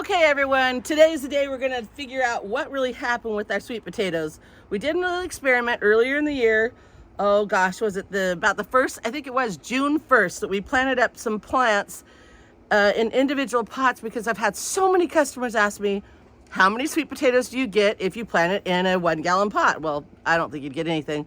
Okay everyone, today's the day we're gonna figure out what really happened with our sweet potatoes. We did a little experiment earlier in the year. Oh gosh, was it about the first, I think it was June 1st, that we planted up some plants in individual pots, because I've had so many customers ask me, how many sweet potatoes do you get if you plant it in a 1-gallon pot? Well, I don't think you'd get anything.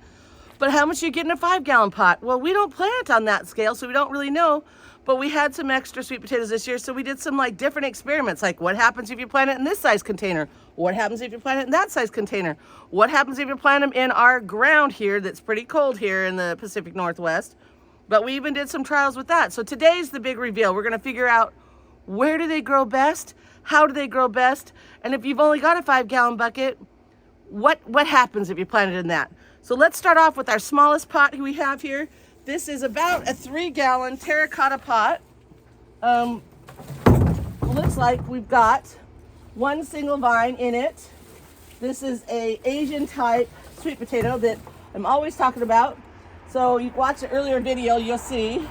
But how much do you get in a 5-gallon pot? Well, we don't plant on that scale, so we don't really know. But we had some extra sweet potatoes this year, so we did some different experiments, like what happens if you plant it in this size container? What happens if you plant it in that size container? What happens if you plant them in our ground here that's pretty cold here in the Pacific Northwest? But we even did some trials with that. So today's the big reveal. We're gonna figure out, where do they grow best? How do they grow best? And if you've only got a 5-gallon bucket, what happens if you plant it in that? So let's start off with our smallest pot we have here. This is about a 3-gallon terracotta pot. Looks like we've got one single vine in it. This is a Asian type sweet potato that I'm always talking about. So you watch the earlier video, you'll see.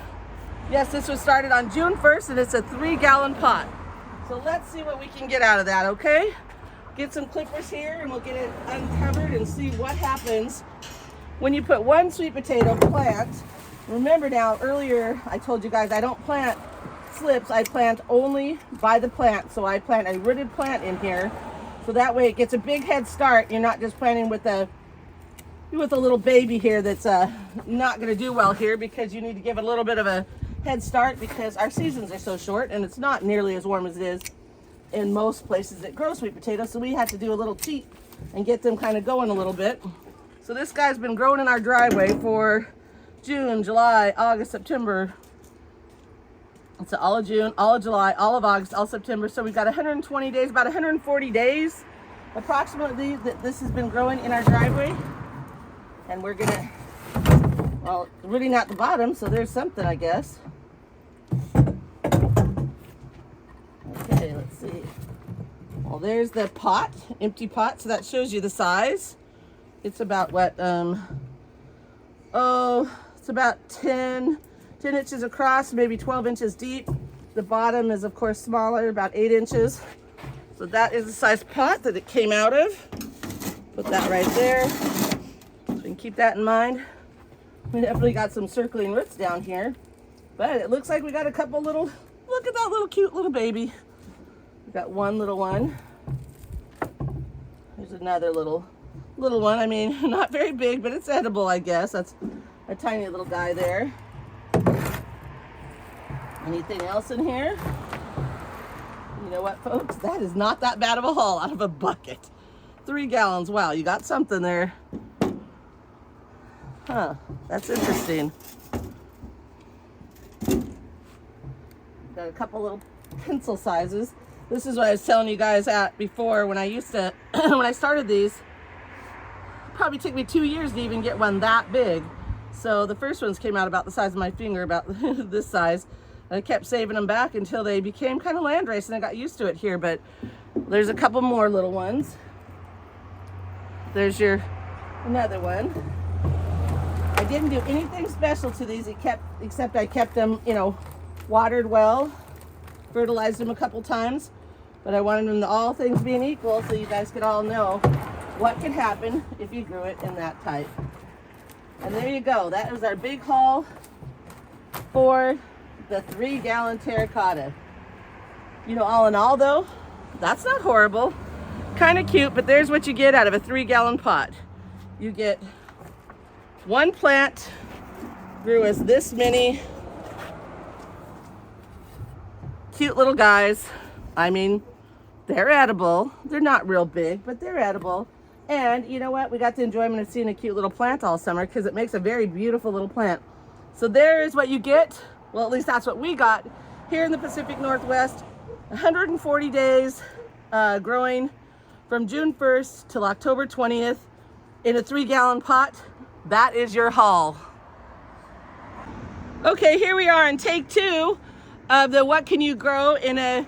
Yes, this was started on June 1st and it's a 3-gallon pot. So let's see what we can get out of that, okay? Get some clippers here and we'll get it uncovered and see what happens when you put one sweet potato plant. Remember now, earlier I told you guys I don't plant slips, I plant only by the plant. So I plant a rooted plant in here, so that way it gets a big head start. You're not just planting with a little baby here that's not going to do well here, because you need to give it a little bit of a head start, because our seasons are so short and it's not nearly as warm as it is in most places that grow sweet potatoes. So we had to do a little cheat and get them kind of going a little bit. So this guy's been growing in our driveway for June, July, August, September. It's all of June, all of July, all of August, all of September. So we've got 120 days, about 140 days approximately that this has been growing in our driveway. And we're gonna, well, rooting out the bottom, so there's something, I guess. Okay, let's see. Well, there's the pot, empty pot, so that shows you the size. It's about what, it's about 10 inches across, maybe 12 inches deep. The bottom is of course smaller, about 8 inches. So that is the size pot that it came out of. Put that right there. So you can keep that in mind. We definitely got some circling roots down here, but it looks like we got a couple little, look at that little cute little baby. We got one little one. There's another little one. I mean, not very big, but it's edible, I guess. That's a tiny little guy there. Anything else in here? You know what, folks? That is not that bad of a haul out of a bucket. 3 gallons. Wow, you got something there. Huh, that's interesting. Got a couple little pencil sizes. This is what I was telling you guys at before, when I used to, when I started these, it probably took me 2 years to even get one that big. So the first ones came out about the size of my finger, about this size. I kept saving them back until they became kind of landrace and I got used to it here. But there's a couple more little ones. There's another one. I didn't do anything special to these except I kept them, watered well, fertilized them a couple times. But I wanted them to, all things being equal, so you guys could all know what could happen if you grew it in that type. And there you go. That is our big haul for the 3-gallon terracotta. All in all though, that's not horrible. Kind of cute, but there's what you get out of a 3-gallon pot. You get one plant grew as this many cute little guys. I mean, they're edible. They're not real big, but they're edible. And you know what? We got the enjoyment of seeing a cute little plant all summer, because it makes a very beautiful little plant. So there is what you get. Well, at least that's what we got here in the Pacific Northwest. 140 days growing from June 1st till October 20th in a 3-gallon pot. That is your haul. Okay, here we are on take 2 of the what can you grow in a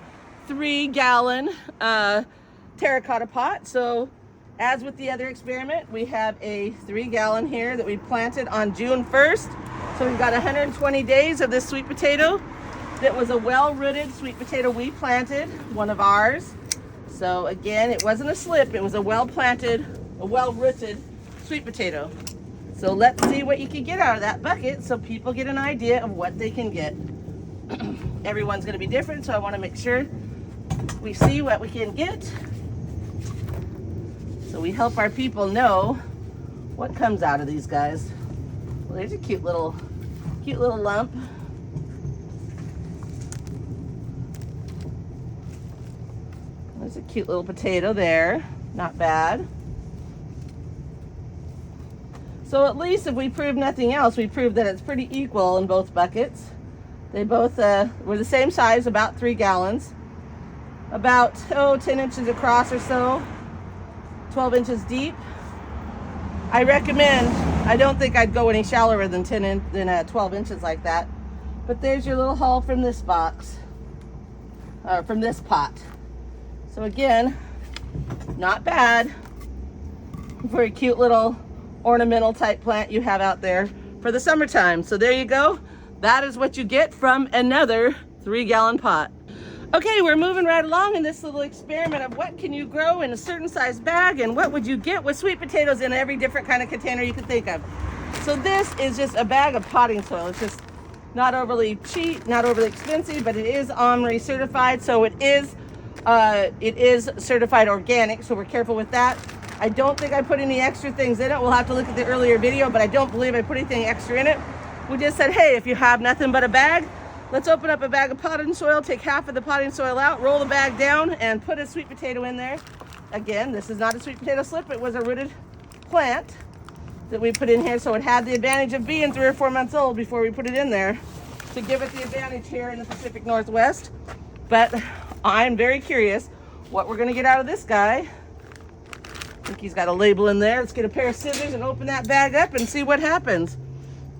3-gallon terracotta pot. So as with the other experiment, we have a 3-gallon here that we planted on June 1st. So we've got 120 days of this sweet potato. that was a well-rooted sweet potato we planted, one of ours. So again, it wasn't a slip, it was a well-planted, a well-rooted sweet potato. So let's see what you can get out of that bucket so people get an idea of what they can get. Everyone's gonna be different, so I wanna make sure we see what we can get. So we help our people know what comes out of these guys. Well, there's a cute little lump. There's a cute little potato there, not bad. So at least if we prove nothing else, we prove that it's pretty equal in both buckets. They both were the same size, about 3 gallons. About 10 inches across or so, 12 inches deep. I recommend, I don't think I'd go any shallower than 12 inches like that. But there's your little haul from this box, from this pot. So again, not bad for a cute little ornamental type plant you have out there for the summertime. So there you go. That is what you get from another 3-gallon pot. Okay, we're moving right along in this little experiment of what can you grow in a certain size bag and what would you get with sweet potatoes in every different kind of container you could think of. So this is just a bag of potting soil. It's just not overly cheap, not overly expensive, but it is OMRI certified, so it is certified organic, so we're careful with that. I don't think I put any extra things in it. We'll have to look at the earlier video, but I don't believe I put anything extra in it. We just said, hey, if you have nothing but a bag, let's open up a bag of potting soil, take half of the potting soil out, roll the bag down, and put a sweet potato in there. Again, this is not a sweet potato slip. It was a rooted plant that we put in here, so it had the advantage of being 3 or 4 months old before we put it in there to give it the advantage here in the Pacific Northwest. But I'm very curious what we're gonna get out of this guy. I think he's got a label in there. Let's get a pair of scissors and open that bag up and see what happens.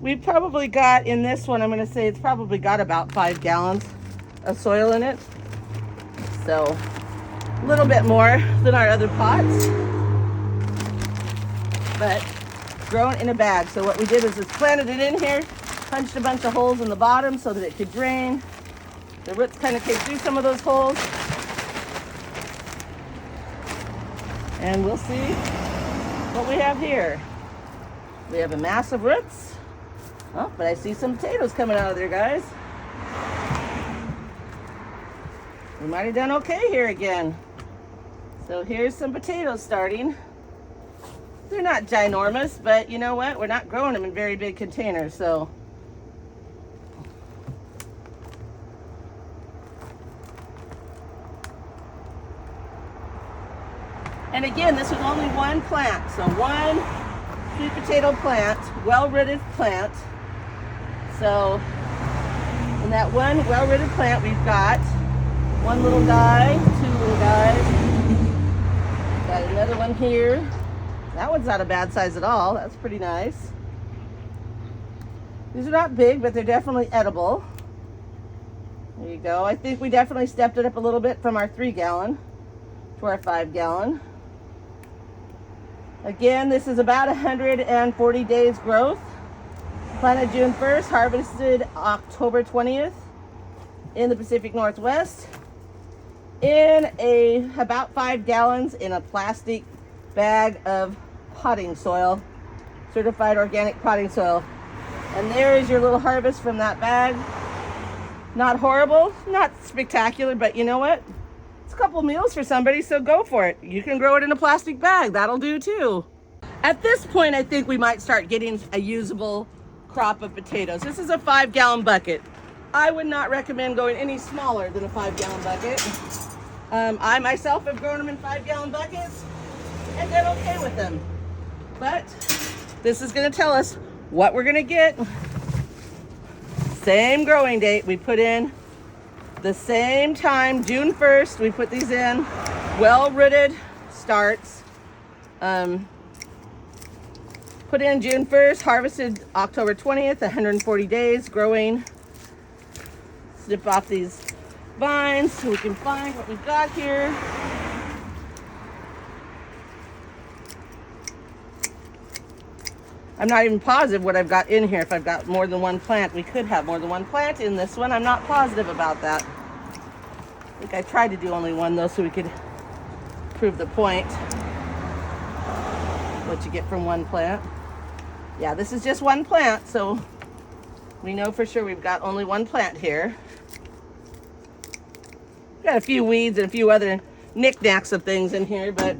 We've probably got, in this one, I'm gonna say it's probably got about 5 gallons of soil in it. So, a little bit more than our other pots, but grown in a bag. So what we did is just planted it in here, punched a bunch of holes in the bottom so that it could drain. The roots kind of came through some of those holes. And we'll see what we have here. We have a mass of roots. Oh, but I see some potatoes coming out of there, guys. We might have done okay here again. So here's some potatoes starting. They're not ginormous, but you know what? We're not growing them in very big containers, so. And again, this was only one plant, so one sweet potato plant, well-rooted plant. So in that one well-rooted plant, we've got one little guy, 2 little guys. Got another one here. That one's not a bad size at all. That's pretty nice. These are not big, but they're definitely edible. There you go. I think we definitely stepped it up a little bit from our 3-gallon to our 5-gallon. Again, this is about 140 days growth. Planted June 1st, harvested October 20th in the Pacific Northwest in about 5 gallons in a plastic bag of potting soil, certified organic potting soil. And there is your little harvest from that bag. Not horrible, not spectacular, but you know what? It's a couple meals for somebody, so go for it. You can grow it in a plastic bag, that'll do too. At this point, I think we might start getting a usable crop of potatoes. This is a 5-gallon bucket. I would not recommend going any smaller than a 5-gallon bucket. I myself have grown them in 5-gallon buckets and done okay with them. But this is gonna tell us what we're gonna get. Same growing date, we put in the same time, June 1st, we put these in, well-rooted starts. Put in June 1st, harvested October 20th, 140 days growing. Snip off these vines so we can find what we've got here. I'm not even positive what I've got in here. If I've got more than one plant, we could have more than one plant in this one. I'm not positive about that. I think I tried to do only one though, so we could prove the point. What you get from one plant. Yeah, this is just one plant, so we know for sure we've got only one plant here. Got a few weeds and a few other knickknacks of things in here, but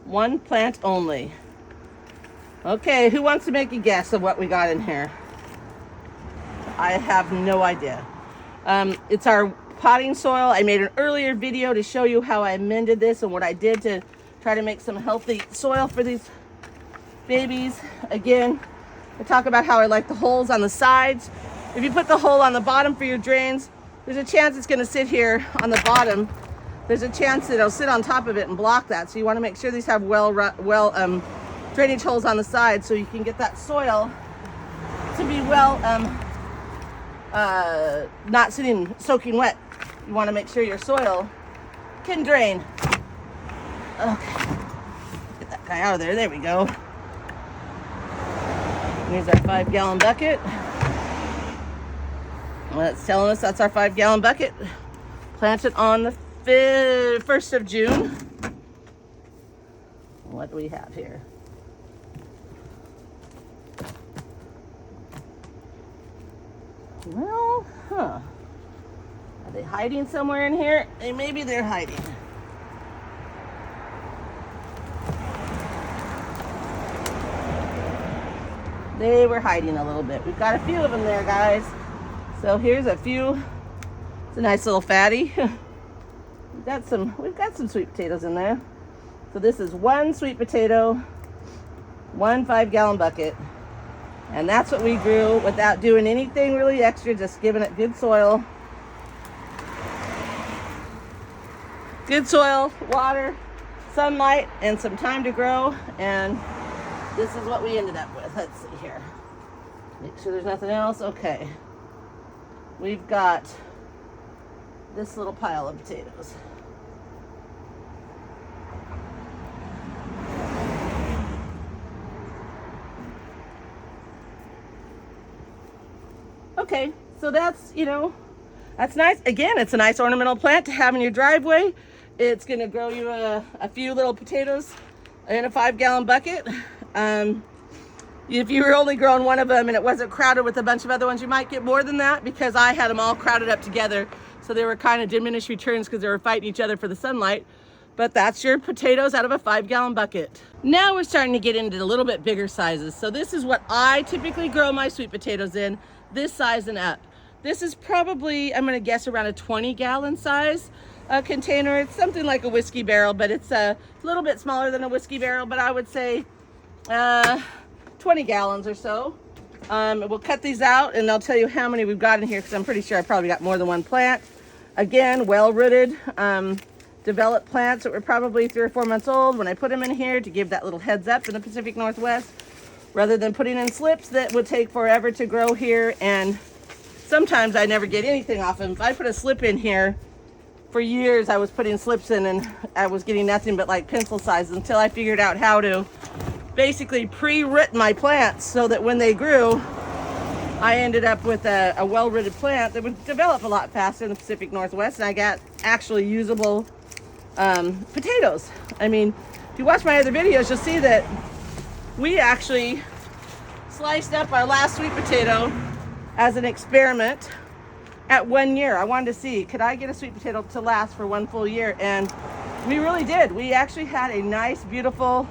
one plant only. Okay, who wants to make a guess of what we got in here? I have no idea. It's our potting soil. I made an earlier video to show you how I amended this and what I did to try to make some healthy soil for these babies. Again, I talk about how I like the holes on the sides. If you put the hole on the bottom for your drains, there's a chance it's going to sit here on the bottom. There's a chance that it'll sit on top of it and block that. So you want to make sure these have drainage holes on the side so you can get that soil to be not soaking wet. You want to make sure your soil can drain. Okay, get that guy out of there. There we go. Here's our 5-gallon bucket. Well, that's telling us that's our 5-gallon bucket. Planted on the 1st of June. What do we have here? Well, Are they hiding somewhere in here? Maybe they're hiding. They were hiding a little bit. We've got a few of them there, guys. So here's a few. It's a nice little fatty. We've got some sweet potatoes in there. So this is one sweet potato, one 5-gallon bucket. And that's what we grew without doing anything really extra, just giving it good soil. Good soil, water, sunlight, and some time to grow. And this is what we ended up with. Let's see here. Make sure there's nothing else. Okay. We've got this little pile of potatoes. Okay, so that's, that's nice. Again, it's a nice ornamental plant to have in your driveway. It's going to grow you a few little potatoes in a 5-gallon bucket. If you were only growing one of them and it wasn't crowded with a bunch of other ones, you might get more than that, because I had them all crowded up together. So they were kind of diminished returns because they were fighting each other for the sunlight. But that's your potatoes out of a 5-gallon bucket. Now we're starting to get into a little bit bigger sizes. So this is what I typically grow my sweet potatoes in, this size and up. This is probably, I'm going to guess, around a 20-gallon size container. It's something like a whiskey barrel, but it's a little bit smaller than a whiskey barrel, but I would say 20 gallons or so. We'll cut these out and I'll tell you how many we've got in here, because I'm pretty sure I probably got more than one plant. Again, well-rooted, developed plants that were probably 3 or 4 months old when I put them in here, to give that little heads up in the Pacific Northwest, rather than putting in slips that would take forever to grow here. And sometimes I never get anything off them. If I put a slip in here, for years I was putting slips in and I was getting nothing but like pencil size, until I figured out how to basically pre-root my plants so that when they grew, I ended up with a well-rooted plant that would develop a lot faster in the Pacific Northwest, and I got actually usable potatoes. I mean, if you watch my other videos, you'll see that we actually sliced up our last sweet potato as an experiment at 1 year. I wanted to see, could I get a sweet potato to last for 1 full year? And we really did. We actually had a nice, beautiful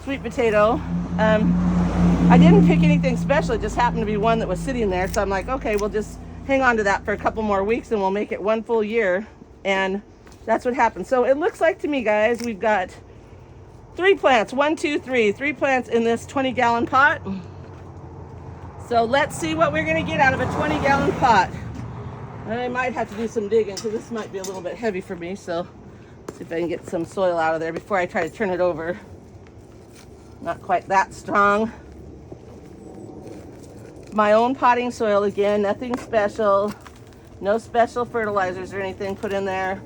sweet potato. I didn't pick anything special. It just happened to be one that was sitting there. So I'm like, okay, we'll just hang on to that for a couple more weeks and we'll make it 1 full year. And that's what happened. So it looks like to me, guys, we've got 3 plants. 1, 2, 3. 3 plants in this 20-gallon pot. So let's see what we're going to get out of a 20-gallon pot. I might have to do some digging because this might be a little bit heavy for me. So let's see if I can get some soil out of there before I try to turn it over. Not quite that strong. My own potting soil, again, nothing special. No special fertilizers or anything put in there.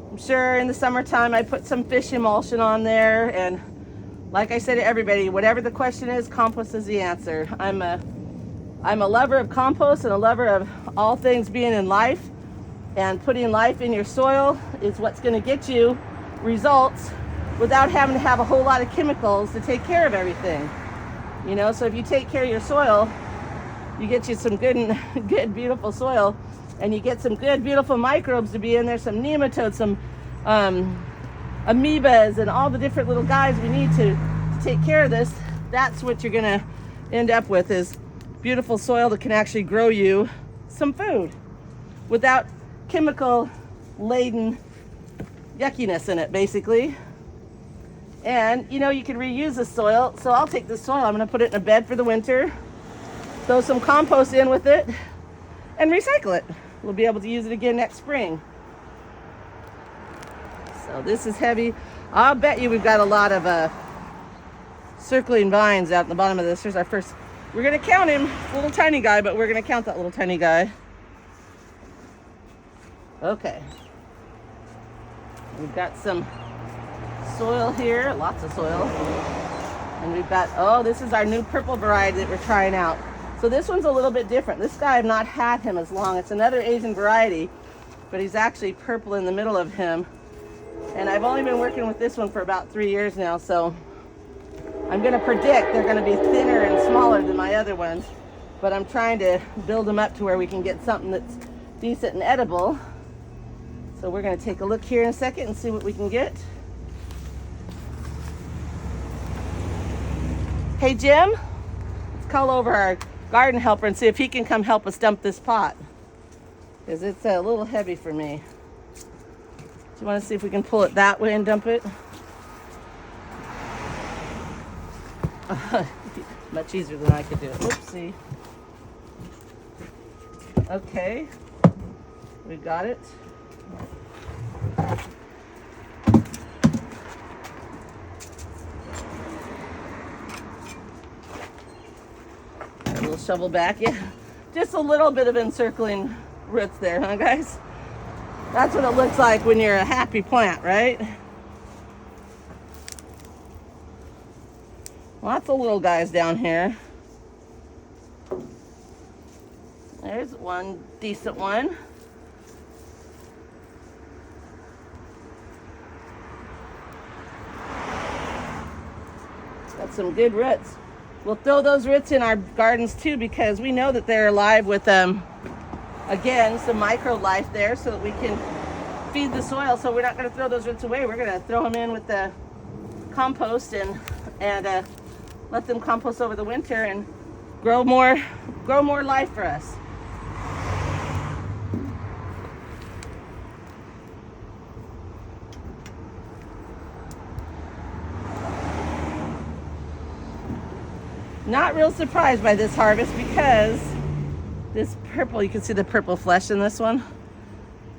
I'm sure in the summertime I put some fish emulsion on there and like I said to everybody, whatever the question is, compost is the answer. I'm a lover of compost and a lover of all things being in life, and putting life in your soil is what's going to get you results without having to have a whole lot of chemicals to take care of everything. You know, so if you take care of your soil, you get you some good, beautiful soil, and you get some good, beautiful microbes to be in there, some nematodes, some amoebas, and all the different little guys we need to take care of this. That's what you're gonna end up with, is beautiful soil that can actually grow you some food without chemical laden yuckiness in it, basically. And you know, you can reuse the soil. So I'll take this soil, I'm gonna put it in a bed for the winter, throw some compost in with it, and recycle it. We'll be able to use it again next spring. So this is heavy. I'll bet you we've got a lot of circling vines out in the bottom of this. Here's our first. We're gonna count him, little tiny guy, but we're gonna count that little tiny guy. Okay. We've got some soil here, lots of soil. And we've got, oh, this is our new purple variety that we're trying out. So this one's a little bit different. This guy, I've not had him as long. It's another Asian variety, but he's actually purple in the middle of him. And I've only been working with this one for about 3 years now, so I'm gonna predict they're gonna be thinner and smaller than my other ones, but I'm trying to build them up to where we can get something that's decent and edible. So we're gonna take a look here in a second and see what we can get. Hey Jim, let's call over our garden helper and see if he can come help us dump this pot, because it's a little heavy for me. Do you want to see if we can pull it that way and dump it? Much easier than I could do it. Oopsie. Okay, we got it. A little shovel back, yeah. Just a little bit of encircling roots there, huh guys? That's what it looks like when you're a happy plant, right? Lots of little guys down here. There's one decent one. Got some good roots. We'll throw those roots in our gardens too, because we know that they're alive with again, some micro life there, so that we can feed the soil. So we're not going to throw those roots away. We're going to throw them in with the compost and let them compost over the winter and grow more life for us. Not real surprised by this harvest, because this purple, you can see the purple flesh in this one.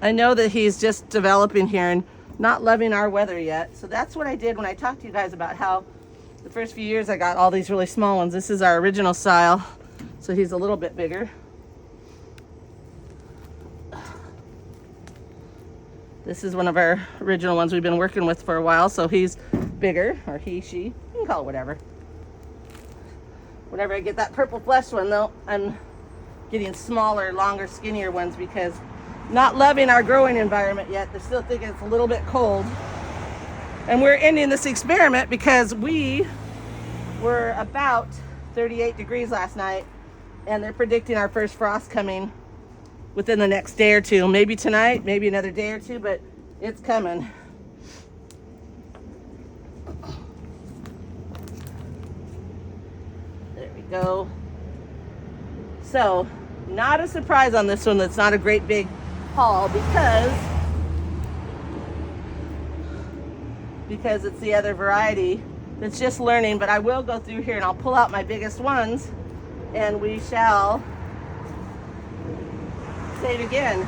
I know that he's just developing here and not loving our weather yet. So that's what I did when I talked to you guys about how the first few years I got all these really small ones. This is our original style, so he's a little bit bigger. This is one of our original ones we've been working with for a while, so he's bigger, or he, she, you can call it whatever. Whenever I get that purple flesh one though, I'm getting smaller, longer, skinnier ones, because not loving our growing environment yet. They're still thinking it's a little bit cold. And we're ending this experiment because we were about 38 degrees last night, and they're predicting our first frost coming within the next day or two. Maybe tonight, maybe another day or two, but it's coming. There we go. So, not a surprise on this one. That's not a great big haul, because it's the other variety that's just learning. But I will go through here and I'll pull out my biggest ones, and we shall save again.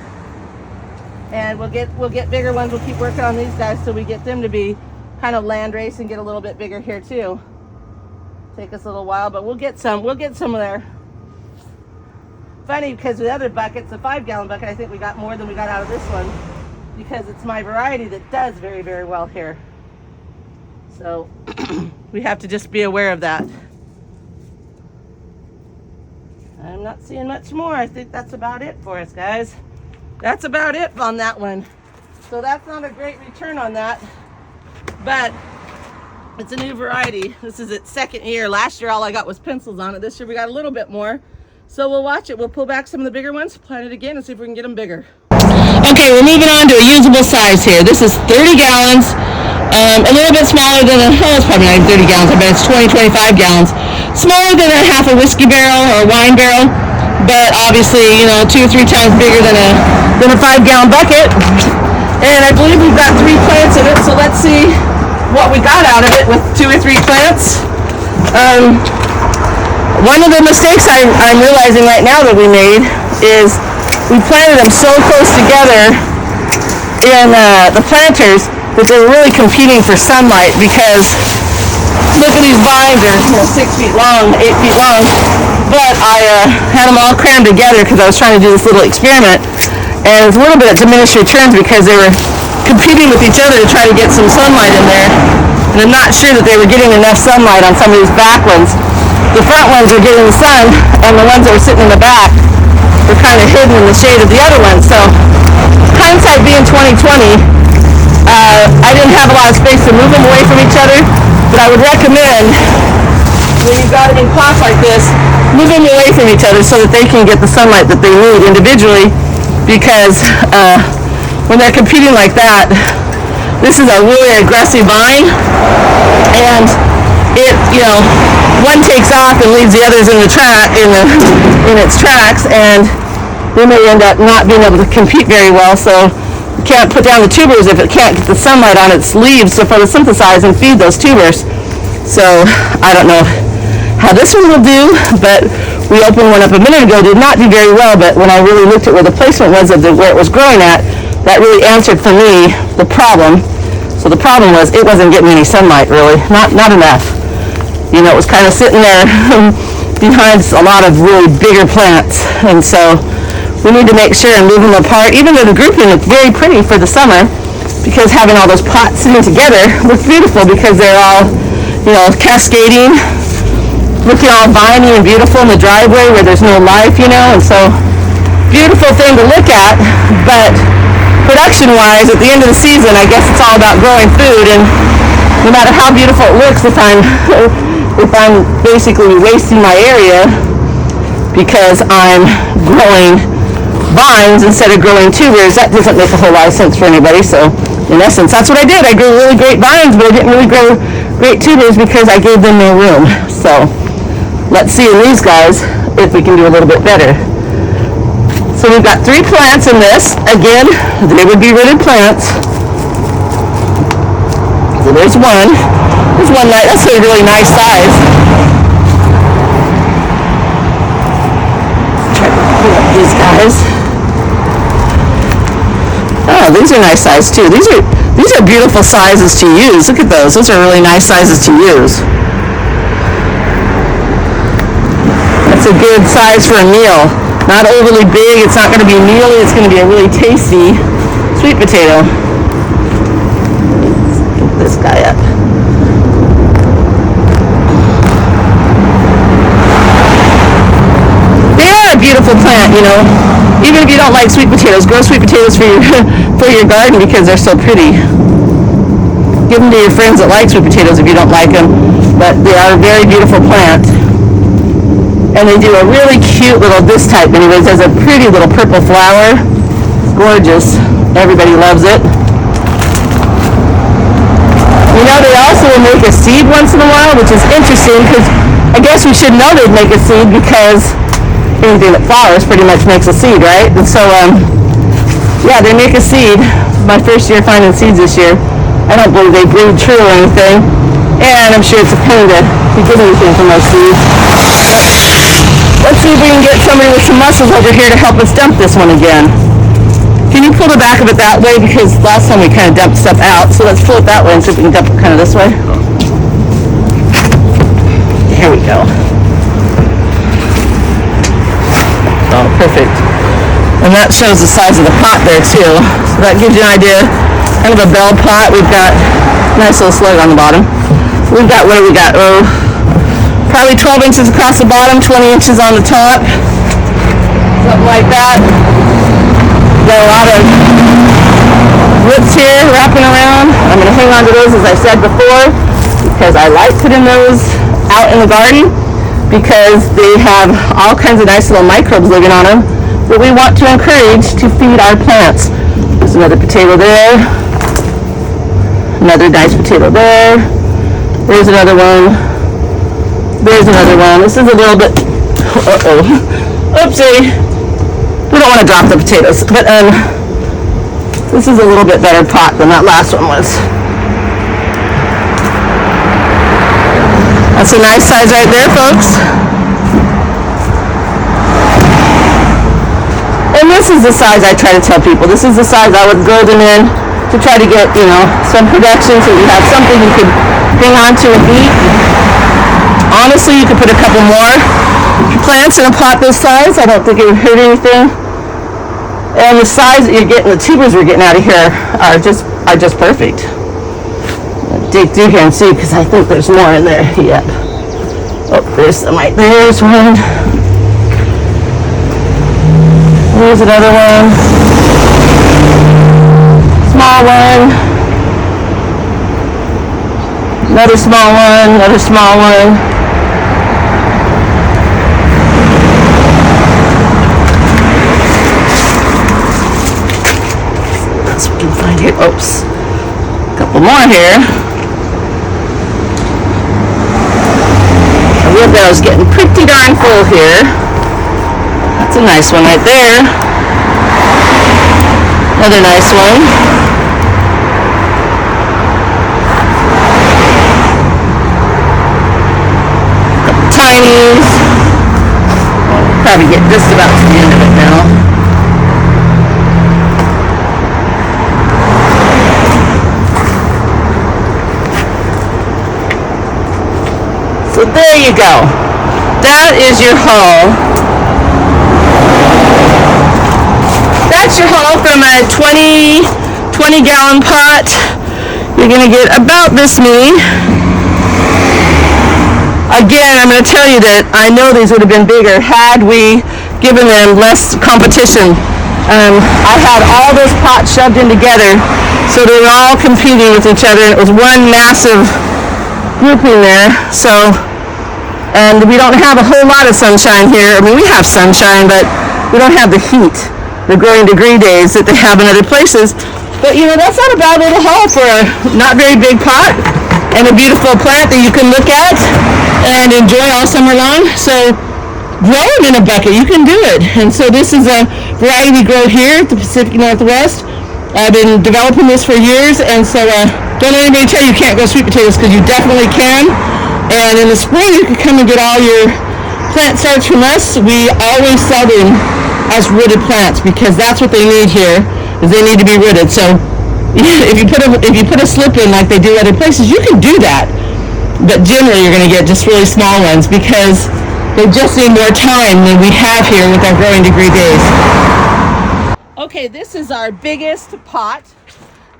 And we'll get bigger ones. We'll keep working on these guys till we get them to be kind of land race and get a little bit bigger here too. Take us a little while, but we'll get some there. Funny, because the other bucket's a 5-gallon bucket. I think we got more than we got out of this one, because it's my variety that does very, very well here. So we have to just be aware of that. I'm not seeing much more. I think that's about it for us, guys. That's about it on that one. So that's not a great return on that, but it's a new variety. This is its second year. Last year all I got was pencils on it. This year we got a little bit more. So we'll watch it. We'll pull back some of the bigger ones, plant it again, and see if we can get them bigger. Okay, we're moving on to a usable size here. This is 30 gallons, a little bit smaller than it's probably not even 30 gallons. I bet it's 20, 25 gallons. Smaller than a half a whiskey barrel or a wine barrel, but obviously, 2 or 3 times bigger than a 5-gallon bucket. And I believe we've got 3 plants in it, so let's see what we got out of it with 2 or 3 plants. One of the mistakes I'm realizing right now that we made is we planted them so close together in the planters that they were really competing for sunlight, because look at these vines, they're 6 feet long, 8 feet long, but I had them all crammed together because I was trying to do this little experiment, and it's a little bit of diminished returns because they were competing with each other to try to get some sunlight in there, and I'm not sure that they were getting enough sunlight on some of these back ones. The front ones were getting the sun, and the ones that were sitting in the back were kind of hidden in the shade of the other ones. So hindsight being 2020, I didn't have a lot of space to move them away from each other, but I would recommend when you've got them in pots like this, move them away from each other so that they can get the sunlight that they need individually, because when they're competing like that, this is a really aggressive vine, and it, one takes off and leaves the others in its tracks, and they may end up not being able to compete very well. So you can't put down the tubers if it can't get the sunlight on its leaves to photosynthesize and feed those tubers. So I don't know how this one will do, but we opened one up a minute ago, did not do very well, but when I really looked at where the placement was of where it was growing at, that really answered for me the problem. So the problem was it wasn't getting any sunlight, really, not enough. It was kind of sitting there behind a lot of really bigger plants, and so we need to make sure and move them apart, even though the grouping looks very pretty for the summer, because having all those pots sitting together looks beautiful because they're all, cascading, looking all viney and beautiful in the driveway where there's no life, and so beautiful thing to look at. But production-wise, at the end of the season, I guess it's all about growing food, and no matter how beautiful it looks, if I'm basically wasting my area because I'm growing vines instead of growing tubers, that doesn't make a whole lot of sense for anybody. So in essence, that's what I did. I grew really great vines, but I didn't really grow great tubers because I gave them no room. So let's see in these guys if we can do a little bit better. So we've got 3 plants in this. Again, they would be rooted plants. So there's one. There's one that's a really nice size. Try to pull up these guys. Oh, these are nice size too. These are beautiful sizes to use. Look at those. Those are really nice sizes to use. That's a good size for a meal. Not overly big. It's not going to be mealy. It's going to be a really tasty sweet potato. Let's get this guy up. Beautiful plant, even if you don't like sweet potatoes, grow sweet potatoes for your garden because they're so pretty. Give them to your friends that like sweet potatoes if you don't like them, but they are a very beautiful plant, and they do a really cute little, this type anyways, has a pretty little purple flower. It's gorgeous. Everybody loves it. They also will make a seed once in a while, which is interesting because I guess we should know they'd make a seed because anything that flowers pretty much makes a seed, right? And so, yeah, they make a seed. My first year finding seeds this year. I don't believe they breed true or anything. And I'm sure it's a pain to get anything from those seeds. Let's see if we can get somebody with some muscles over here to help us dump this one again. Can you pull the back of it that way? Because last time we kind of dumped stuff out. So let's pull it that way and see if we can dump it kind of this way. Here we go. Oh, perfect. And that shows the size of the pot there too. So that gives you an idea kind of a bell pot. We've got a nice little slug on the bottom. We've got, what do we got? Oh, probably 12 inches across the bottom, 20 inches on the top. Something like that. Got a lot of roots here wrapping around. I'm going to hang on to those, as I said before, because I like putting those out in the garden because they have all kinds of nice little microbes living on them that we want to encourage to feed our plants. There's another potato there. Another nice potato there. There's another one. There's another one. This is a little bit, oopsie. We don't want to drop the potatoes, but this is a little bit better pot than that last one was. That's a nice size right there, folks. And this is the size I try to tell people. This is the size I would grow them in to try to get, some production so you have something you could hang on to and eat. Honestly, you could put a couple more plants in a pot this size. I don't think it would hurt anything. And the size that you're getting, the tubers we're getting out of here are just perfect. I'll dig through here and see, because I think there's more in there. Yep. Oh, there's some right there. There's one. There's another one. Small one. Another small one. Another small one. Let's see what we can find here. Oops. A couple more here. The wheelbarrow's getting pretty darn full here. That's a nice one right there. Another nice one. Couple tinies. Probably get just about to the end of it now. So there you go. That is your haul. That's your haul from a 20 gallon pot. You're going to get about this many. Again, I'm going to tell you that I know these would have been bigger had we given them less competition. I had all those pots shoved in together, so they were all competing with each other. It was one massive grouping there. And we don't have a whole lot of sunshine here. I mean, we have sunshine, but we don't have the heat, the growing degree days that they have in other places. But, that's not a bad little haul for a not very big pot and a beautiful plant that you can look at and enjoy all summer long. So grow them in a bucket. You can do it. And so this is a variety we grow here at the Pacific Northwest. I've been developing this for years, and so don't let anybody tell you can't grow sweet potatoes, because you definitely can. And in the spring, you can come and get all your plant starts from us. We always sell them as rooted plants, because that's what they need here, is they need to be rooted. So if you put a slip in like they do other places, you can do that. But generally, you're going to get just really small ones, because they just need more time than we have here with our growing degree days. Okay, this is our biggest pot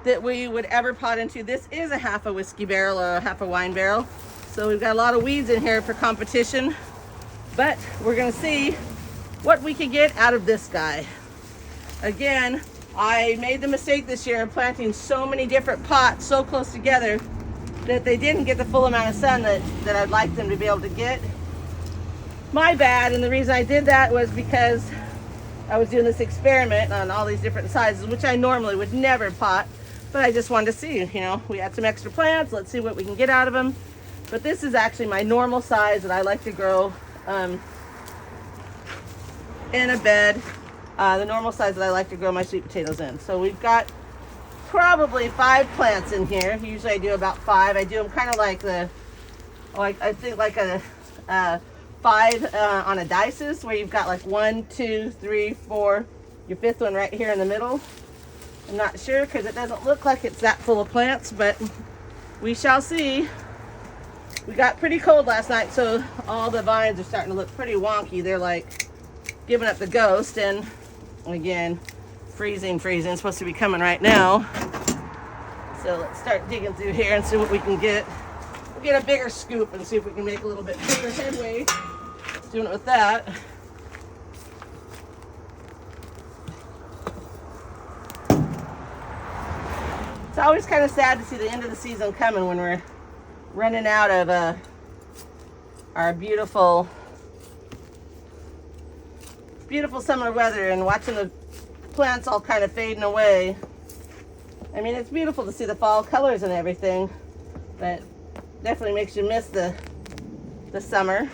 that we would ever pot into. This is a half a whiskey barrel or a half a wine barrel. So we've got a lot of weeds in here for competition, but we're gonna see what we can get out of this guy. Again, I made the mistake this year of planting so many different pots so close together that they didn't get the full amount of sun that I'd like them to be able to get. My bad, and the reason I did that was because I was doing this experiment on all these different sizes, which I normally would never pot, but I just wanted to see, we had some extra plants, let's see what we can get out of them. But this is actually my normal size that I like to grow in a bed. The normal size that I like to grow my sweet potatoes in. So we've got probably 5 plants in here. Usually I do about 5. I do them kind of like I think like a 5 on a dices, where you've got like 1, 2, 3, 4, your 5th one right here in the middle. I'm not sure because it doesn't look like it's that full of plants, but we shall see. We got pretty cold last night, so all the vines are starting to look pretty wonky. They're like giving up the ghost, and again, freezing. It's supposed to be coming right now. So let's start digging through here and see what we can get. We'll get a bigger scoop and see if we can make a little bit bigger headway doing it with that. It's always kind of sad to see the end of the season coming when we're running out of our beautiful summer weather and watching the plants all kind of fading away. I mean, it's beautiful to see the fall colors and everything, but definitely makes you miss the summer.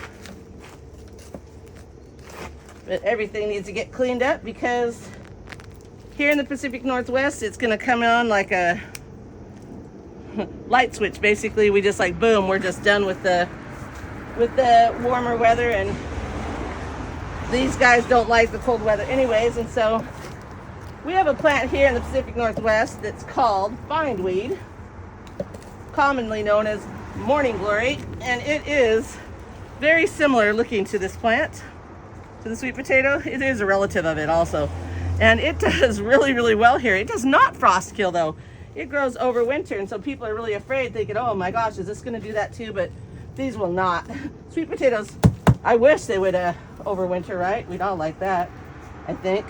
But everything needs to get cleaned up because here in the Pacific Northwest, it's going to come on like a light switch. Basically, we just like boom, we're just done with the warmer weather, and these guys don't like the cold weather anyways. And so we have a plant here in the Pacific Northwest that's called bindweed, commonly known as morning glory, and it is very similar looking to this plant, to the sweet potato. It is a relative of it also, and it does really, really well here. It does not frost kill though. It grows over winter, and so people are really afraid, thinking, oh my gosh, is this going to do that too? But these will not. Sweet potatoes, I wish they would overwinter, right? We'd all like that, I think.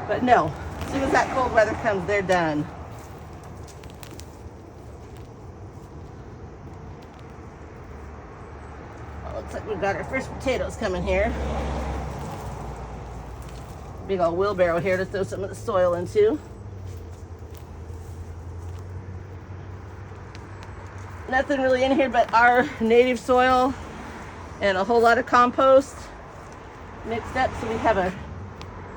But no, as soon as that cold weather comes, they're done. Well, looks like we've got our first potatoes coming here. Big old wheelbarrow here to throw some of the soil into. Nothing really in here but our native soil and a whole lot of compost mixed up, so we have a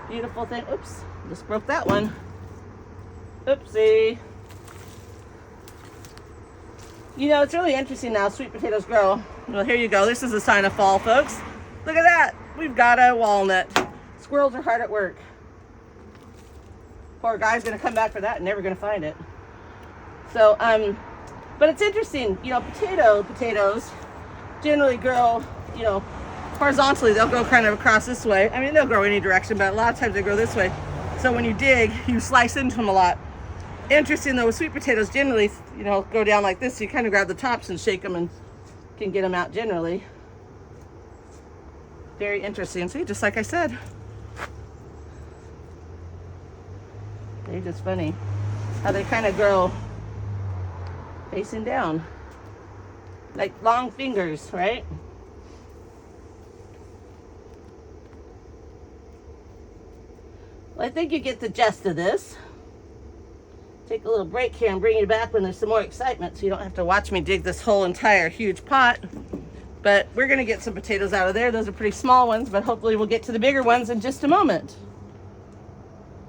beautiful thing. Oops, just broke that one. Oopsie. You know, it's really interesting now, sweet potatoes grow. Well, here you go. This is a sign of fall, folks. Look at that. We've got a walnut. Squirrels are hard at work. Poor guy's gonna come back for that and never gonna find it. So, but it's interesting, you know, potatoes generally grow, you know, horizontally. They'll grow kind of across this way. I mean, they'll grow any direction, but a lot of times they grow this way. So when you dig, you slice into them a lot. Interesting though, with sweet potatoes generally, you know, go down like this. So you kind of grab the tops and shake them and can get them out generally. Very interesting. See, just like I said. They're just funny how they kind of grow facing down like long fingers, right? Well, I think you get the gist of this. Take a little break here and bring you back when there's some more excitement, so you don't have to watch me dig this whole entire huge pot. But we're gonna get some potatoes out of there. Those are pretty small ones, but hopefully we'll get to the bigger ones in just a moment.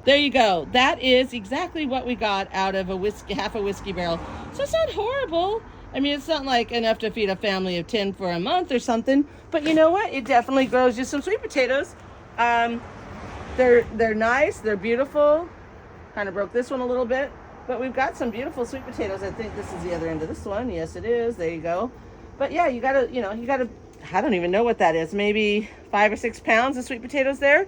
There you go. That is exactly what we got out of half a whiskey barrel. So it's not horrible. I mean, it's not like enough to feed a family of 10 for a month or something, but you know what? It definitely grows you some sweet potatoes. They're nice, they're beautiful. Kind of broke this one a little bit, but we've got some beautiful sweet potatoes. I think this is the other end of this one. Yes, it is. There you go. But yeah, you gotta, I don't even know what that is. Maybe 5 or 6 pounds of sweet potatoes there.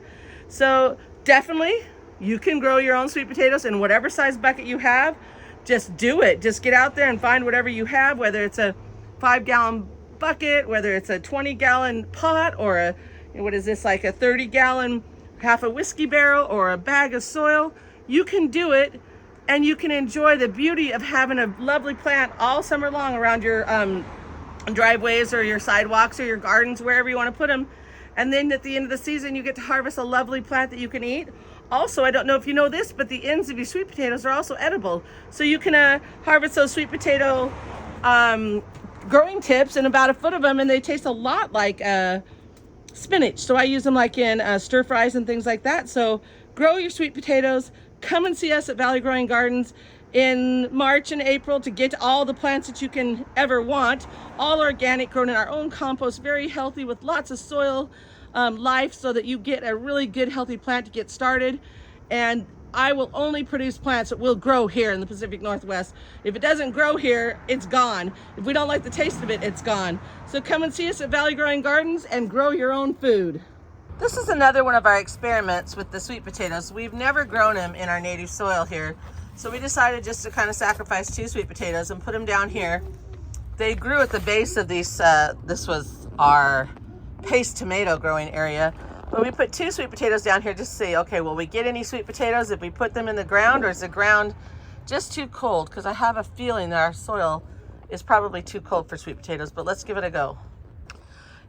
So definitely, you can grow your own sweet potatoes in whatever size bucket you have. Just do it. Just get out there and find whatever you have, whether it's a 5-gallon bucket, whether it's a 20-gallon pot, or what is this, like a 30-gallon half a whiskey barrel, or a bag of soil. You can do it, and you can enjoy the beauty of having a lovely plant all summer long around your driveways or your sidewalks or your gardens, wherever you want to put them. And then at the end of the season, you get to harvest a lovely plant that you can eat. Also, I don't know if you know this, but the ends of your sweet potatoes are also edible. So you can harvest those sweet potato growing tips, and about a foot of them, and they taste a lot like spinach. So I use them like in stir fries and things like that. So grow your sweet potatoes. Come and see us at Valley Growing Gardens in March and April to get all the plants that you can ever want. All organic, grown in our own compost, very healthy with lots of soil life, so that you get a really good healthy plant to get started. And I will only produce plants that will grow here in the Pacific Northwest. If it doesn't grow here, it's gone. If we don't like the taste of it, it's gone. So come and see us at Valley Growing Gardens and grow your own food. This is another one of our experiments with the sweet potatoes. We've never grown them in our native soil here. So we decided just to kind of sacrifice 2 sweet potatoes and put them down here. They grew at the base of these, this was our paste tomato growing area. But we put 2 sweet potatoes down here just to see, okay, will we get any sweet potatoes if we put them in the ground, or is the ground just too cold? Because I have a feeling that our soil is probably too cold for sweet potatoes, but let's give it a go.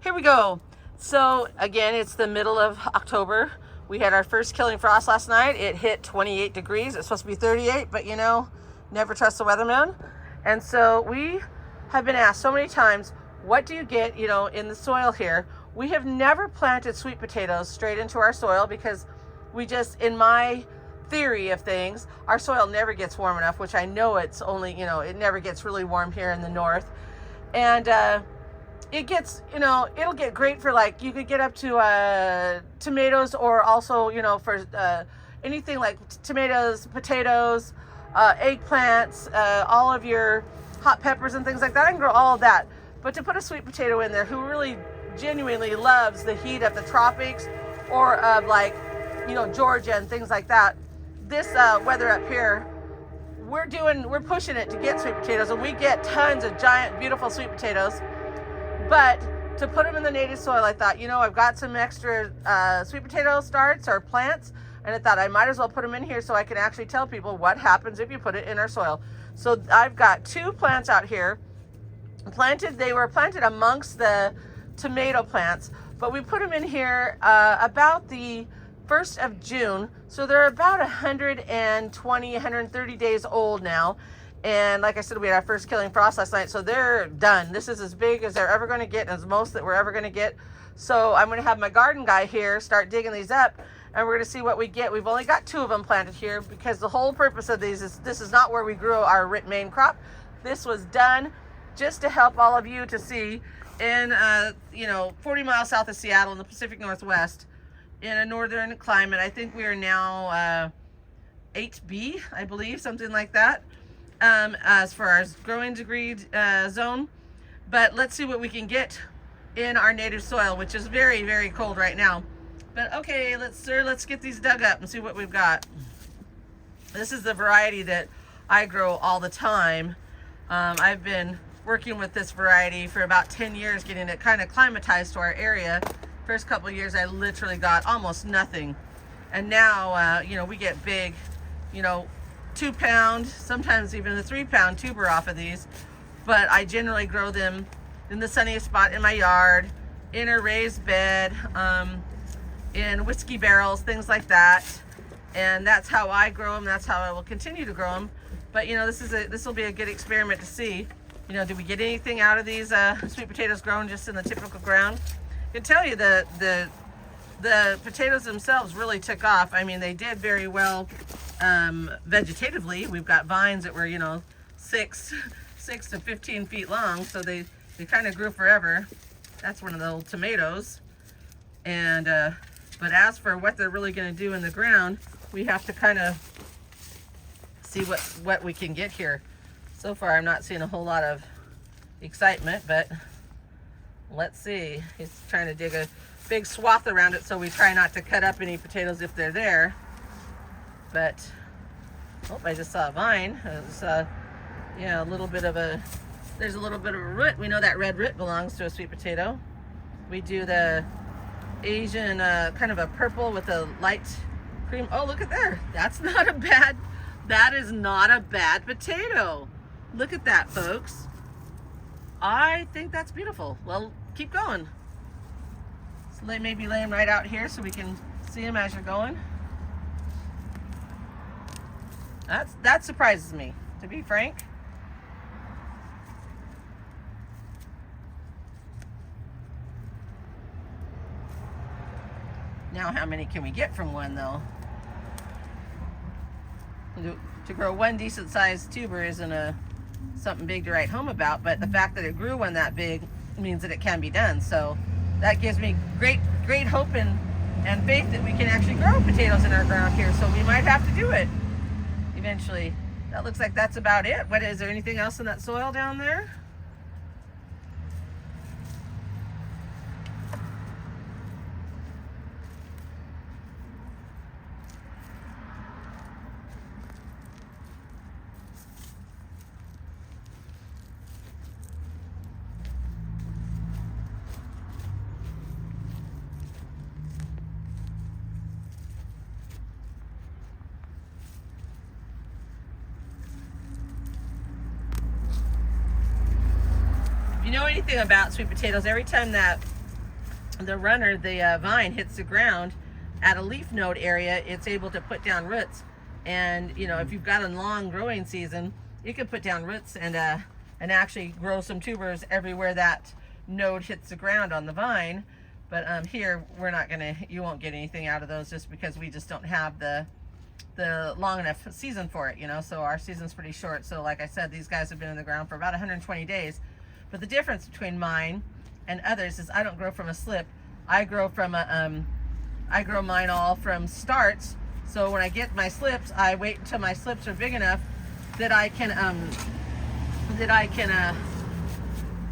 Here we go. So again, it's the middle of October. We had our first killing frost last night. It hit 28 degrees. It's supposed to be 38, but you know, never trust the weatherman. And so we have been asked so many times, what do you get, you know, in the soil here? We have never planted sweet potatoes straight into our soil because we just, in my theory of things, our soil never gets warm enough, which I know it's only, you know, it never gets really warm here in the north. And it gets, you know, it'll get great for, like, you could get up to tomatoes, or also, you know, for anything like tomatoes, potatoes, eggplants, all of your hot peppers and things like that. I can grow all of that. But to put a sweet potato in there who really genuinely loves the heat of the tropics, or of, like, you know, Georgia and things like that, this weather up here, we're pushing it to get sweet potatoes, and we get tons of giant, beautiful sweet potatoes. But to put them in the native soil, I thought, you know, I've got some extra sweet potato starts or plants, and I thought I might as well put them in here so I can actually tell people what happens if you put it in our soil. So I've got 2 plants out here planted. They were planted amongst the tomato plants, but we put them in here about the 1st of June. So they're about 120, 130 days old now. And like I said, we had our first killing frost last night, so they're done. This is as big as they're ever going to get, and as most that we're ever going to get. So I'm going to have my garden guy here start digging these up, and we're going to see what we get. We've only got 2 of them planted here because the whole purpose of these is, this is not where we grew our main crop. This was done just to help all of you to see in, you know, 40 miles south of Seattle in the Pacific Northwest, in a northern climate. I think we are now 8B, I believe, something like that. As far as growing degree zone. But let's see what we can get in our native soil, which is very, very cold right now. But okay, let's get these dug up and see what we've got. This is the variety that I grow all the time. I've been working with this variety for about 10 years, getting it kind of climatized to our area. First couple of years, I literally got almost nothing. And now, you know, we get big, you know, 2-pound, sometimes even a 3-pound tuber off of these. But I generally grow them in the sunniest spot in my yard, in a raised bed, in whiskey barrels, things like that. And that's how I grow them. That's how I will continue to grow them. But you know, this will be a good experiment to see, you know, do we get anything out of these sweet potatoes grown just in the typical ground? I can tell you the potatoes themselves really took off. I mean, they did very well vegetatively. We've got vines that were, you know, 6 to 15 feet long, so they kind of grew forever. That's one of the old tomatoes. And but as for what they're really going to do in the ground, we have to kind of see what we can get here. So far, I'm not seeing a whole lot of excitement, but let's see. He's trying to dig a big swath around it, so we try not to cut up any potatoes if they're there. But oh, I just saw a vine. Yeah, a little bit of a, there's a little bit of a root. We know that red root belongs to a sweet potato. We do the Asian kind of a purple with a light cream. Oh, look at there. That's not a bad, that is not a bad potato. Look at that, folks. I think that's beautiful. Well, keep going. So they may be laying right out here so we can see them as you're going. That surprises me, to be frank. Now, how many can we get from one, though? To grow one decent-sized tuber isn't something big to write home about, but the fact that it grew one that big means that it can be done. So that gives me great hope and faith that we can actually grow potatoes in our ground here. So we might have to do it eventually. That looks like that's about it. What is there anything else in that soil down there? you know anything about sweet potatoes, every time that the vine hits the ground at a leaf node area, it's able to put down roots. And you know, if you've got a long growing season, you can put down roots and actually grow some tubers everywhere that node hits the ground on the vine. But here you won't get anything out of those, just because we just don't have the long enough season for it, you know. So our season's pretty short. So like I said, these guys have been in the ground for about 120 days. But the difference between mine and others is I don't grow from a slip. I grow mine all from starts. So when I get my slips, I wait until my slips are big enough that I can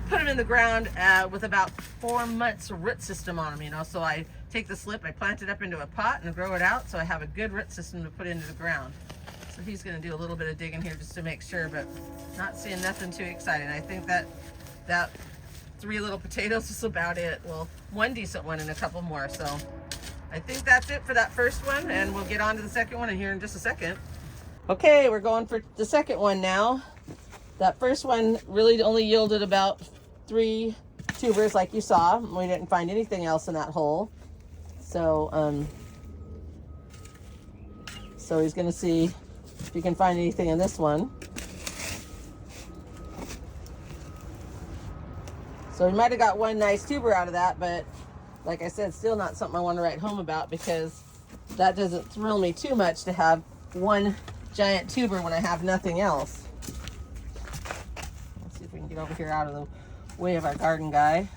put them in the ground with about 4 months root system on them, you know. So I take the slip, I plant it up into a pot and grow it out, so I have a good root system to put into the ground. So he's going to do a little bit of digging here just to make sure, but not seeing nothing too exciting. I think that 3 little potatoes is about it. Well, 1 decent one and a couple more. So I think that's it for that first one, and we'll get on to the second one in here in just a second. Okay, we're going for the second one now. That first one really only yielded about 3 tubers, like you saw. We didn't find anything else in that hole. So so he's gonna see if he can find anything in this one. So we might have got 1 nice tuber out of that, but like I said, still not something I want to write home about, because that doesn't thrill me too much to have 1 giant tuber when I have nothing else. Let's see if we can get over here out of the way of our garden guy.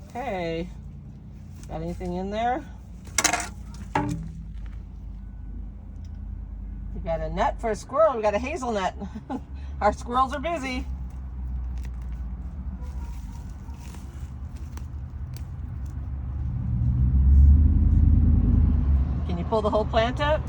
Okay, got anything in there? We got a nut for a squirrel. We got a hazelnut. Our squirrels are busy. Can you pull the whole plant up?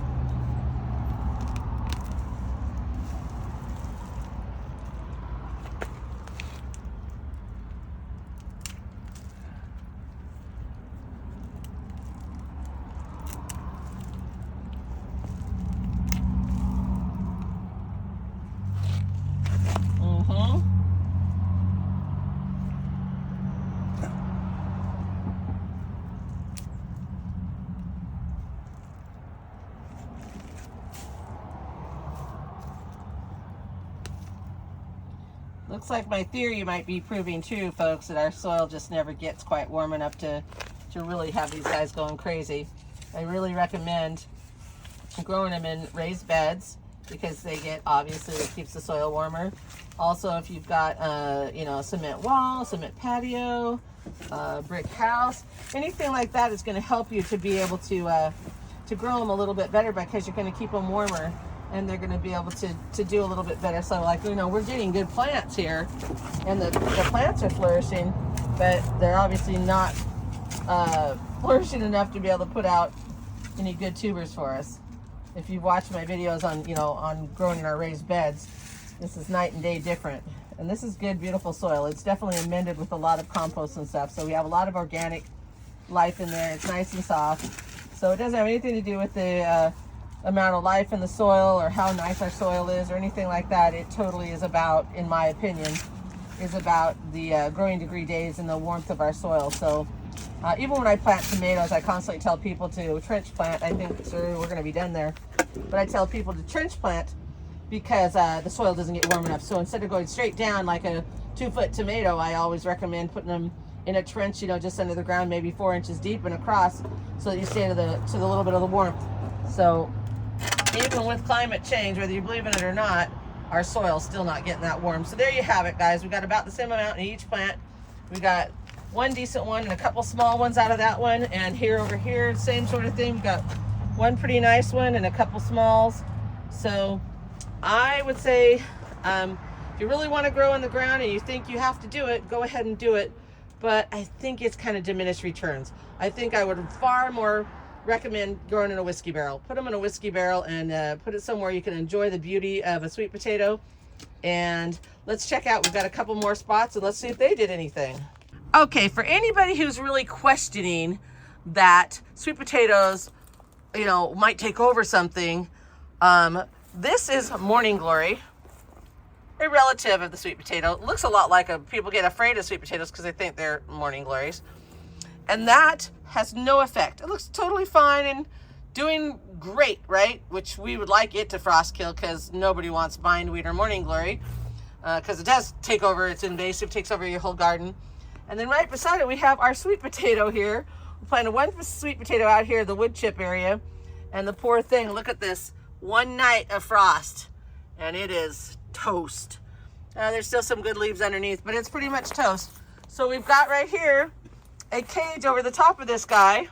Looks like my theory might be proving true, folks, that our soil just never gets quite warm enough to really have these guys going crazy. I really recommend growing them in raised beds, because they get, obviously, it keeps the soil warmer. Also, if you've got you know, a cement wall, cement patio, brick house, anything like that is going to help you to be able to grow them a little bit better, because you're going to keep them warmer, and they're going to be able to do a little bit better. So, like, you know, we're getting good plants here, and the plants are flourishing, but they're obviously not flourishing enough to be able to put out any good tubers for us. If you've watched my videos on, you know, on growing in our raised beds, this is night and day different. And this is good, beautiful soil. It's definitely amended with a lot of compost and stuff, so we have a lot of organic life in there. It's nice and soft, so it doesn't have anything to do with the amount of life in the soil or how nice our soil is or anything like that. It totally is about, in my opinion, is about the growing degree days and the warmth of our soil. So even when I plant tomatoes, I constantly tell people to trench plant. I think, sir, we're going to be done there, but I tell people to trench plant because the soil doesn't get warm enough. So instead of going straight down like a 2-foot tomato, I always recommend putting them in a trench, you know, just under the ground, maybe 4 inches deep and across, so that you stay to the little bit of the warmth. So even with climate change, whether you believe in it or not, our soil's still not getting that warm. So there you have it, guys. We got about the same amount in each plant. We got 1 decent one and a couple small ones out of that one. And here over here, same sort of thing. We've got 1 pretty nice one and a couple smalls. So I would say if you really want to grow in the ground and you think you have to do it, go ahead and do it. But I think it's kind of diminished returns. I think I would far more recommend growing in a whiskey barrel. Put them in a whiskey barrel and put it somewhere you can enjoy the beauty of a sweet potato. And let's check out, we've got a couple more spots, and let's see if they did anything. Okay, for anybody who's really questioning that sweet potatoes, you know, might take over something, This is morning glory, a relative of the sweet potato. It looks a lot like people get afraid of sweet potatoes because they think they're morning glories. And that has no effect. It looks totally fine and doing great, right? Which we would like it to frost kill because nobody wants bindweed or morning glory because it does take over, it's invasive, takes over your whole garden. And then right beside it, we have our sweet potato here. We planted one sweet potato out here, the wood chip area. And the poor thing, look at this, one night of frost and it is toast. There's still some good leaves underneath, but it's pretty much toast. So we've got right here a cage over the top of this guy.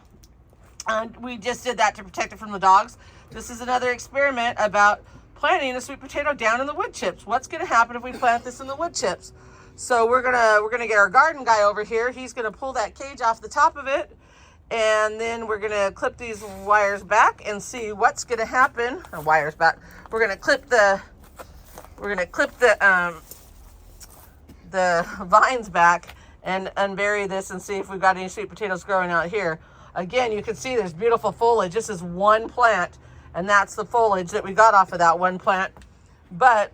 And we just did that to protect it from the dogs. This is another experiment about planting a sweet potato down in the wood chips. What's gonna happen if we plant this in the wood chips? So we're gonna get our garden guy over here. He's gonna pull that cage off the top of it, and then we're gonna clip these wires back and see what's gonna happen. Or wires back. We're gonna clip the vines back and unbury this and see if we've got any sweet potatoes growing out here. Again, you can see there's beautiful foliage. This is one plant, and that's the foliage that we got off of that one plant. But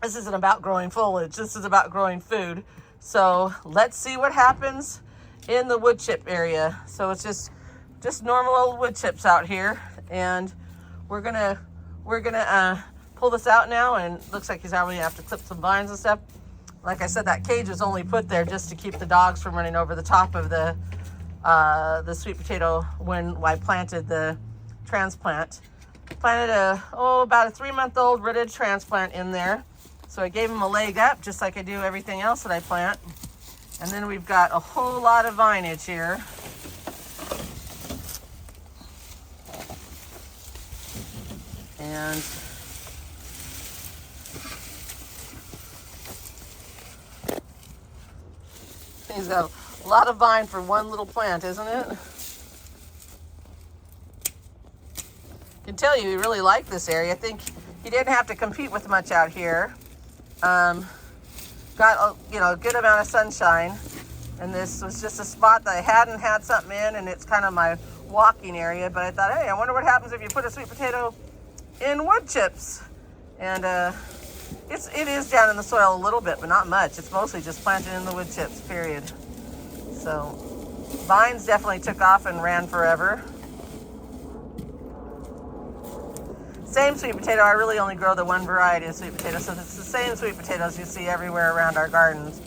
this isn't about growing foliage. This is about growing food. So let's see what happens in the wood chip area. So it's just normal old wood chips out here, and we're gonna pull this out now. And it looks like he's probably gonna have to clip some vines and stuff. Like I said, that cage was only put there just to keep the dogs from running over the top of the sweet potato when I planted the transplant. Planted about a 3-month-old rooted transplant in there. So I gave him a leg up just like I do everything else that I plant. And then we've got a whole lot of vinage here. And he's got a lot of vine for one little plant, isn't it? I can tell you he really liked this area. I think he didn't have to compete with much out here. Got a good amount of sunshine, and this was just a spot that I hadn't had something in, and it's kind of my walking area. But I thought, hey, I wonder what happens if you put a sweet potato in wood chips. And it is down in the soil a little bit, but not much. It's mostly just planted in the wood chips, period. So vines definitely took off and ran forever. Same sweet potato. I really only grow the one variety of sweet potato, so it's the same sweet potatoes you see everywhere around our gardens.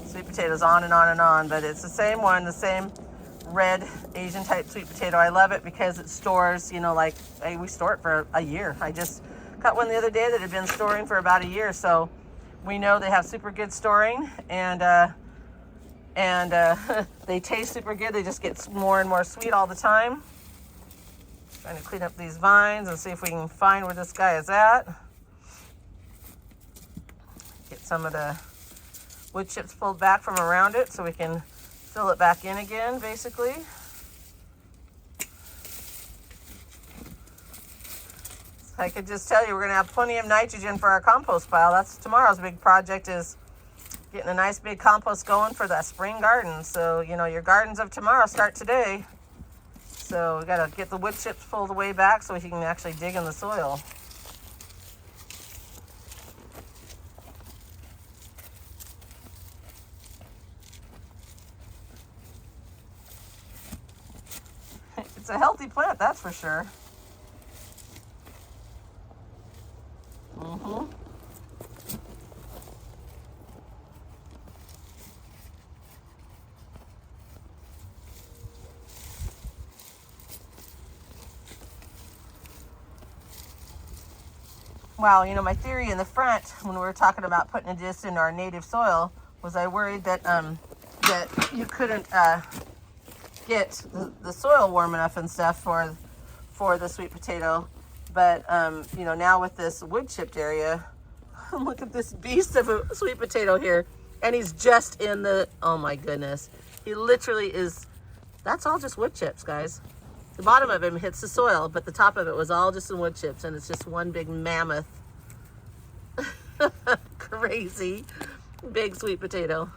Sweet potatoes on and on and on, but it's the same one, the same red Asian type sweet potato. I love it because it stores, we store it for a year. I just got one the other day that had been storing for about a year, so we know they have super good storing, and they taste super good. They just get more and more sweet all the time. Trying to clean up these vines and see if we can find where this guy is at. Get some of the wood chips pulled back from around it so we can fill it back in again, basically. I could just tell you we're going to have plenty of nitrogen for our compost pile. That's tomorrow's big project, is getting a nice big compost going for that spring garden. So, your gardens of tomorrow start today. So we got to get the wood chips pulled way back so we can actually dig in the soil. It's a healthy plant, that's for sure. Well, my theory in the front when we were talking about putting this in our native soil was I worried that that you couldn't get the soil warm enough and stuff for the sweet potato. But now with this wood chipped area, look at this beast of a sweet potato here, and he's just in the, oh my goodness, he literally is. That's all just wood chips, guys. The bottom of him hits the soil, but the top of it was all just in wood chips, and it's just one big mammoth, crazy big sweet potato.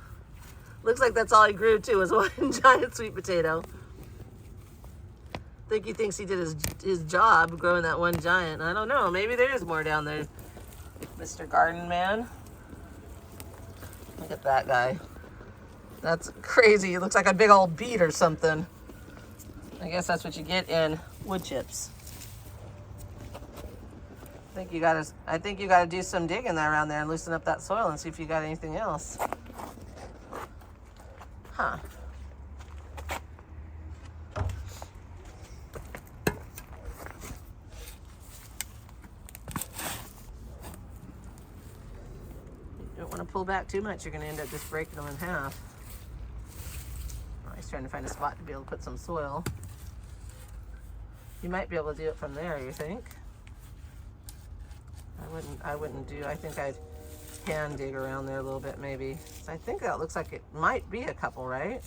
Looks like that's all he grew too, was one giant sweet potato. I think he thinks he did his job growing that one giant. I don't know. Maybe there is more down there, Mr. Garden Man. Look at that guy. That's crazy. It looks like a big old beet or something. I guess that's what you get in wood chips. I think you gotta do some digging around there and loosen up that soil and see if you got anything else. Huh. You don't want to pull back too much. You're going to end up just breaking them in half. Oh, he's trying to find a spot to be able to put some soil. You might be able to do it from there, you think? I think I'd hand dig around there a little bit maybe. So I think that looks like it might be a couple, right?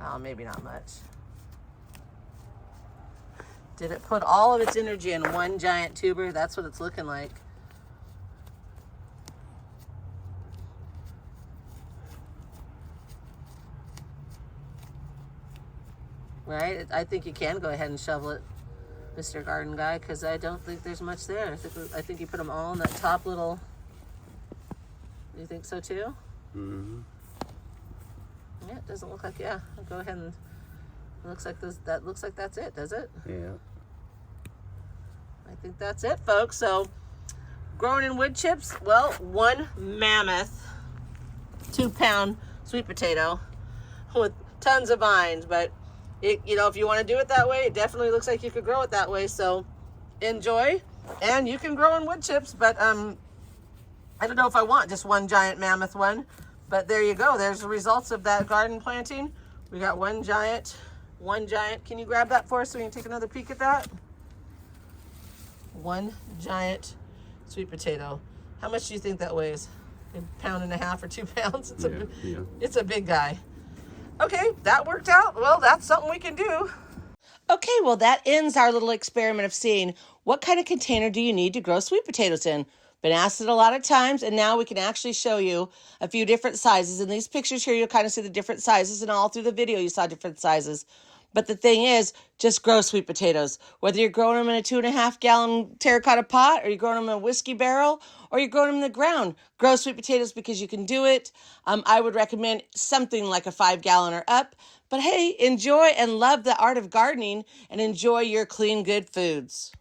Oh, maybe not much. Did it put all of its energy in one giant tuber? That's what it's looking like. Right? I think you can go ahead and shovel it, Mr. Garden Guy, because I don't think there's much there. I think you put them all in that top little. Do you think so too? Mm-hmm. Yeah, it doesn't look like. Yeah, I'll go ahead and. It looks like this. That looks like that's it. Does it? Yeah. I think that's it, folks. So, growing in wood chips. Well, one mammoth, 2-pound sweet potato with tons of vines, but. If you want to do it that way, it definitely looks like you could grow it that way. So enjoy, and you can grow in wood chips, but I don't know if I want just one giant mammoth one, but there you go. There's the results of that garden planting. We got one giant. Can you grab that for us so we can take another peek at that? One giant sweet potato. How much do you think that weighs? A pound and a half or 2 pounds? It's a big guy. Okay, that worked out. Well, that's something we can do. Okay, well, that ends our little experiment of seeing what kind of container do you need to grow sweet potatoes in. Been asked it a lot of times, and now we can actually show you a few different sizes. In these pictures here, you'll kind of see the different sizes, and all through the video you saw different sizes. But the thing is, just grow sweet potatoes. Whether you're growing them in a 2.5-gallon terracotta pot, or you're growing them in a whiskey barrel, or you're growing them in the ground, grow sweet potatoes because you can do it. I would recommend something like a 5-gallon or up. But hey, enjoy and love the art of gardening and enjoy your clean, good foods.